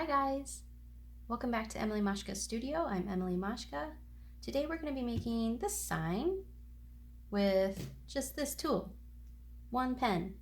Hi guys! Welcome back to emilymaschkastudio. I'm Emily Maschka. Today we're going to be making this sign with just this tool. One pen.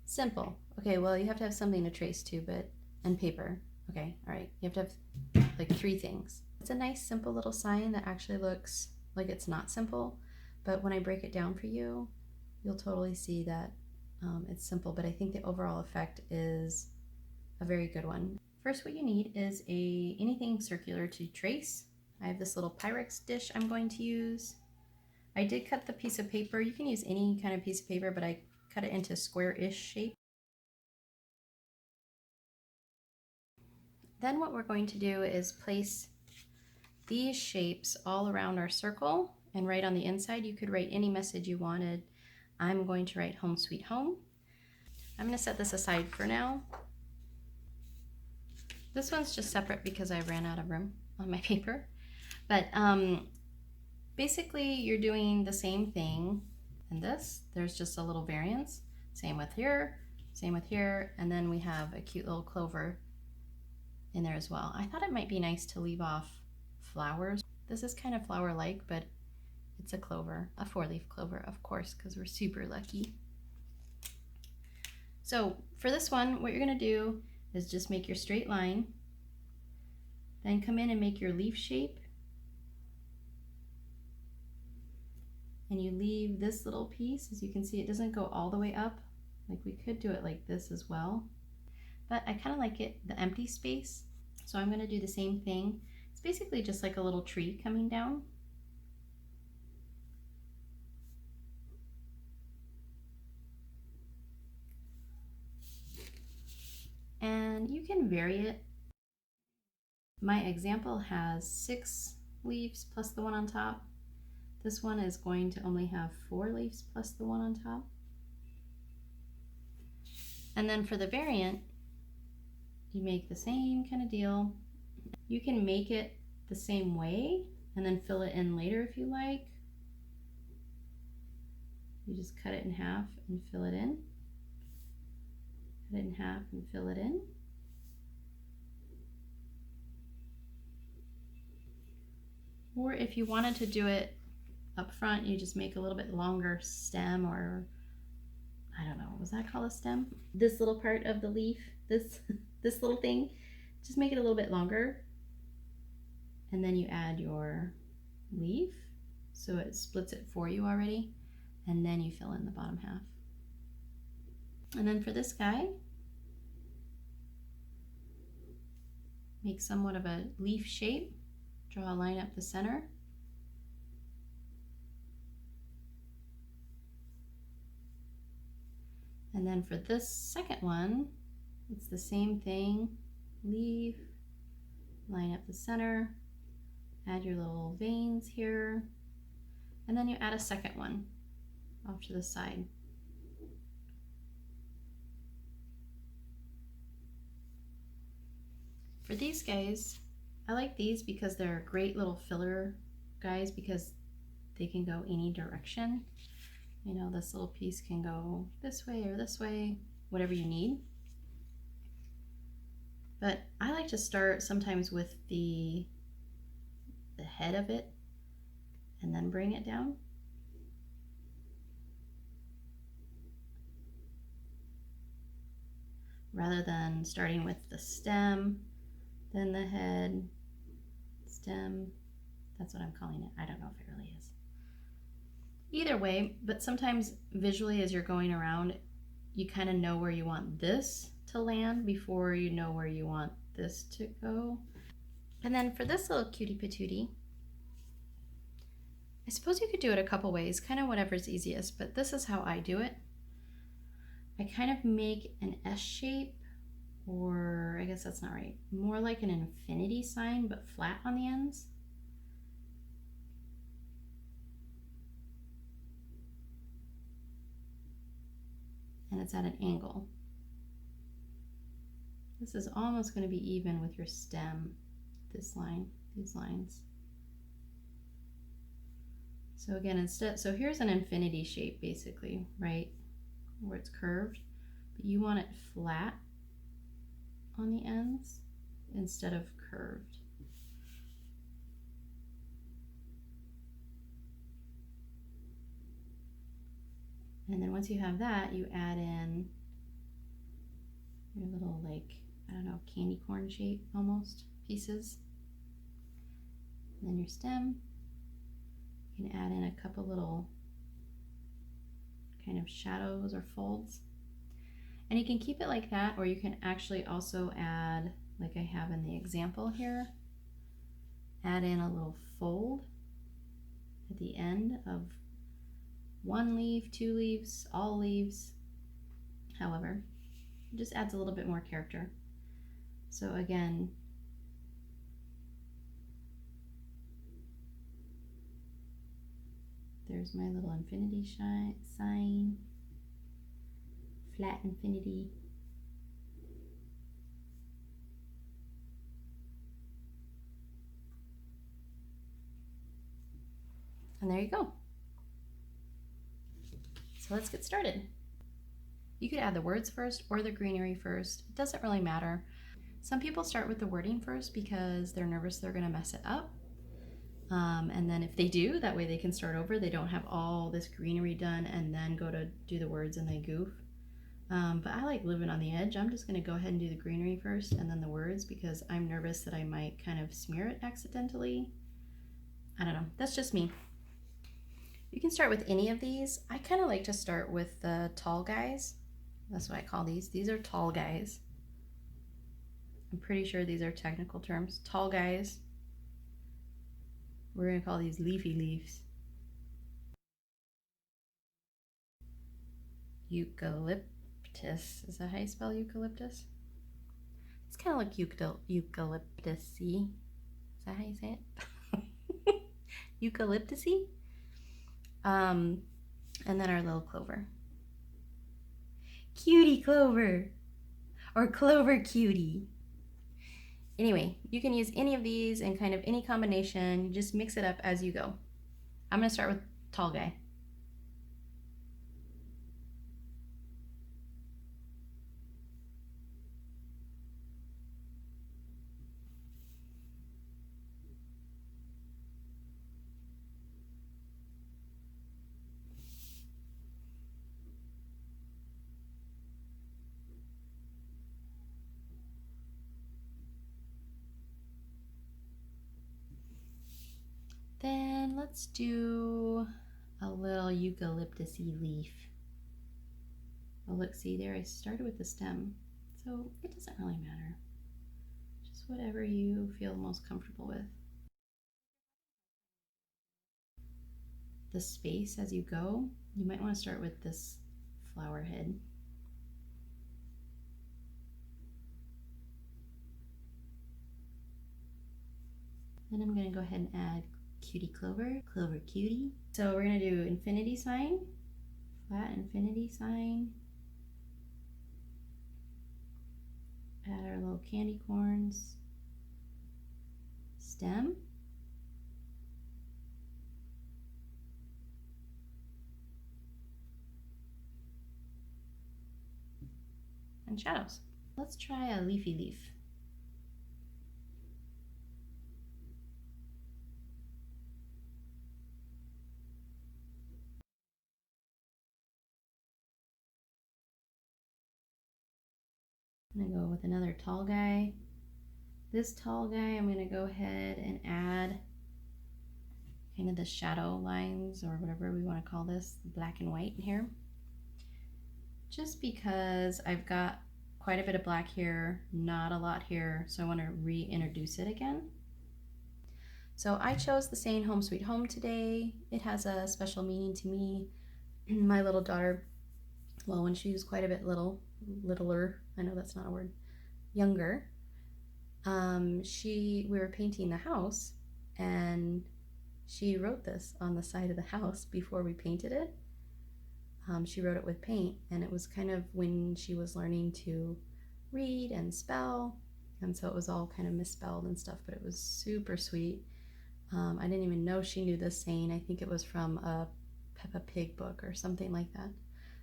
Simple. Okay, well you have to have something to trace to, and paper. Okay, alright. You have to have like 3 things. It's a nice simple little sign that actually looks like it's not simple, but when I break it down for you, you'll totally see that it's simple, but I think the overall effect is a very good one. First, what you need is anything circular to trace. I have this little Pyrex dish I'm going to use. I did cut the piece of paper. You can use any kind of piece of paper, but I cut it into square-ish shape. Then what we're going to do is place these shapes all around our circle, and right on the inside you could write any message you wanted. I'm going to write Home Sweet Home. I'm going to set this aside for now. This one's just separate because I ran out of room on my paper. But basically you're doing the same thing in this. There's just a little variance. Same with here, and then we have a cute little clover in there as well. I thought it might be nice to leave off flowers. This is kind of flower-like, but it's a clover, a 4-leaf clover, of course, because we're super lucky. So for this one, what you're gonna do is just make your straight line, then come in and make your leaf shape, and you leave this little piece. As you can see, it doesn't go all the way up. Like, we could do it like this as well, but I kind of like it, the empty space. So I'm going to do the same thing. It's basically just like a little tree coming down. And you can vary it. My example has 6 leaves plus the one on top. This one is going to only have 4 leaves plus the one on top. And then for the variant, you make the same kind of deal. You can make it the same way and then fill it in later if you like. You just cut it in half and fill it in. Cut it in half and fill it in. Or if you wanted to do it up front, you just make a little bit longer stem, or I don't know, was that called a stem? This little part of the leaf, this little thing, just make it a little bit longer, and then you add your leaf so it splits it for you already, and then you fill in the bottom half. And then for this guy, make somewhat of a leaf shape, draw a line up the center. And then for this second one, it's the same thing. Leaf, line up the center, add your little veins here, and then you add a second one off to the side. For these guys, I like these because they're great little filler guys because they can go any direction. You know, this little piece can go this way or this way, whatever you need. But I like to start sometimes with the head of it and then bring it down. Rather than starting with the stem, then the head, stem. That's what I'm calling it. I don't know if it really is. Either way, but sometimes visually as you're going around, you kind of know where you want this to land before you know where you want this to go. And then for this little cutie patootie, I suppose you could do it a couple ways, kind of whatever's easiest, but this is how I do it. I kind of make an S shape, or I guess that's not right, more like an infinity sign but flat on the ends. And it's at an angle. This is almost going to be even with your stem, this line, these lines. So again, so here's an infinity shape basically, right, where it's curved, but you want it flat on the ends. instead of curved. And then once you have that, you add in your little, like, I don't know, candy corn shape almost pieces. And then your stem, you can add in a couple little kind of shadows or folds. And you can keep it like that, or you can actually also add, like I have in the example here, add in a little fold at the end of one leaf, two leaves, all leaves, however, it just adds a little bit more character. So again, there's my little infinity sign, flat infinity. And there you go. So let's get started. You could add the words first or the greenery first. It doesn't really matter. Some people start with the wording first because they're nervous they're gonna mess it up. And then if they do, that way they can start over. They don't have all this greenery done and then go to do the words and they goof. But I like living on the edge. I'm just gonna go ahead and do the greenery first and then the words because I'm nervous that I might kind of smear it accidentally. I don't know, that's just me. You can start with any of these. I kind of like to start with the tall guys. That's what I call these. These are tall guys. I'm pretty sure these are technical terms. Tall guys. We're gonna call these leafy leaves. Eucalyptus. Is that how you spell eucalyptus? It's kind of like eucalyptus-y. Is that how you say it? Eucalyptus-y? And then our little clover. Cutie clover, or clover cutie. Anyway, you can use any of these in kind of any combination. You just mix it up as you go. I'm gonna start with tall guy. Then let's do a little eucalyptus-y leaf. Oh look, see there, I started with the stem, so it doesn't really matter. Just whatever you feel most comfortable with. The space as you go, you might want to start with this flower head. Then I'm going to go ahead and add cutie clover, clover cutie. So we're going to do infinity sign, flat infinity sign, add our little candy corns, stem, and shadows. Let's try a leafy leaf. I'm gonna go with another tall guy. This tall guy, I'm gonna go ahead and add kind of the shadow lines or whatever we want to call this, black and white here. Just because I've got quite a bit of black here, not a lot here, so I want to reintroduce it again. So I chose the saying Home Sweet Home today. It has a special meaning to me. My little daughter, well, when she was quite a bit littler, I know that's not a word, younger, we were painting the house and she wrote this on the side of the house before we painted it. She wrote it with paint, and it was kind of when she was learning to read and spell, and so it was all kind of misspelled and stuff, but it was super sweet. I didn't even know she knew this saying. I think it was from a Peppa Pig book or something like that,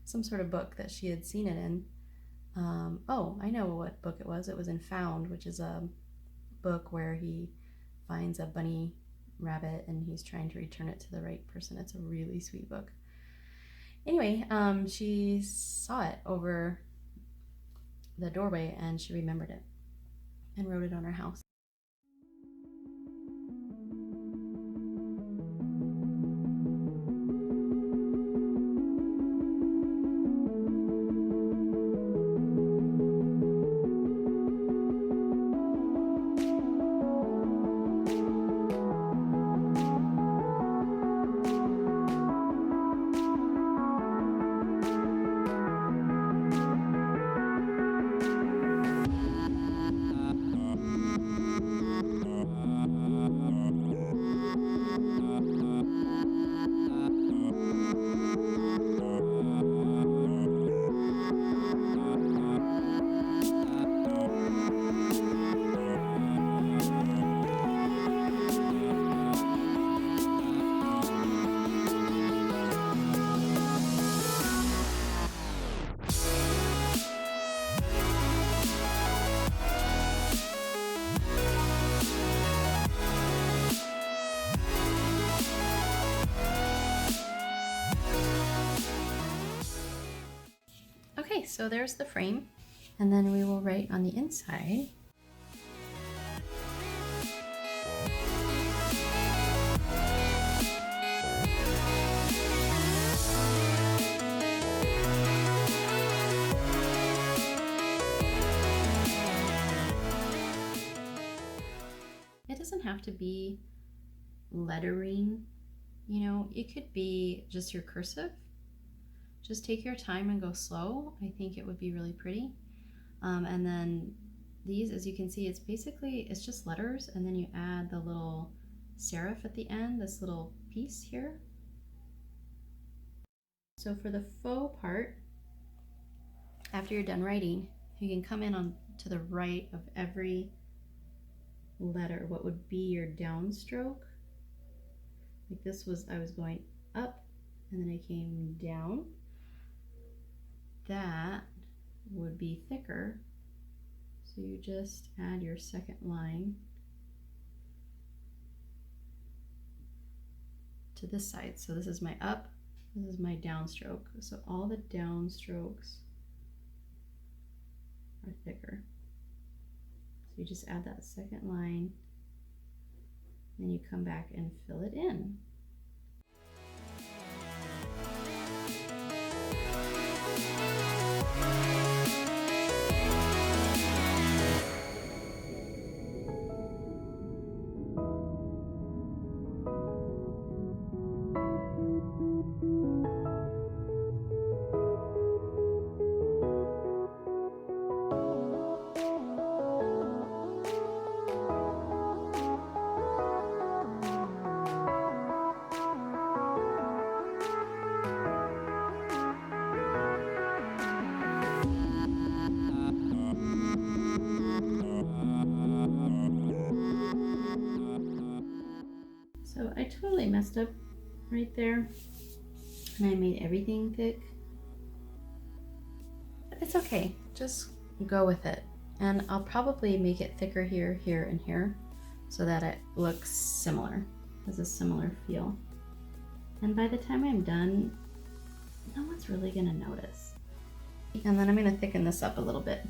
some sort of book that she had seen it in. Oh, I know what book it was. It was in Found, which is a book where he finds a bunny rabbit and he's trying to return it to the right person. It's a really sweet book. Anyway, she saw it over the doorway and she remembered it and wrote it on her house. Okay, so there's the frame, and then we will write on the inside. It doesn't have to be lettering, you know, it could be just your cursive. Just take your time and go slow. I think it would be really pretty. And then these, as you can see, it's just letters, and then you add the little serif at the end, this little piece here. So for the faux part, after you're done writing, you can come in on to the right of every letter, what would be your downstroke. Like this was, I was going up and then I came down. That would be thicker. So you just add your second line to this side. So this is my up, this is my downstroke. So all the downstrokes are thicker. So you just add that second line, then you come back and fill it in. So I totally messed up right there, and I made everything thick. But it's okay, just go with it. And I'll probably make it thicker here, here, and here, so that it looks similar, has a similar feel. And by the time I'm done, no one's really gonna notice. And then I'm gonna thicken this up a little bit.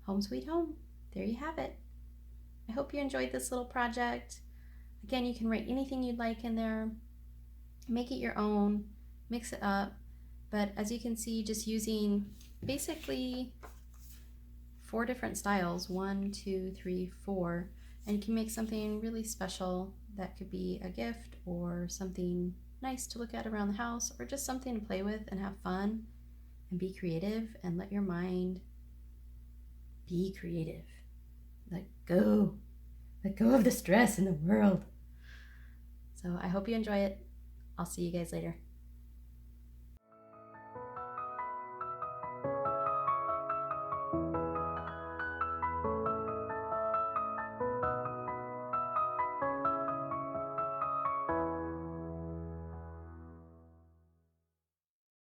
Home sweet home. There you have it. I hope you enjoyed this little project. Again, you can write anything you'd like in there. Make it your own, mix it up. But as you can see, just using basically 4 different styles, 1, 2, 3, 4, and you can make something really special that could be a gift or something nice to look at around the house, or just something to play with and have fun and be creative and let your mind be creative. Let go of the stress in the world. So I hope you enjoy it. I'll see you guys later.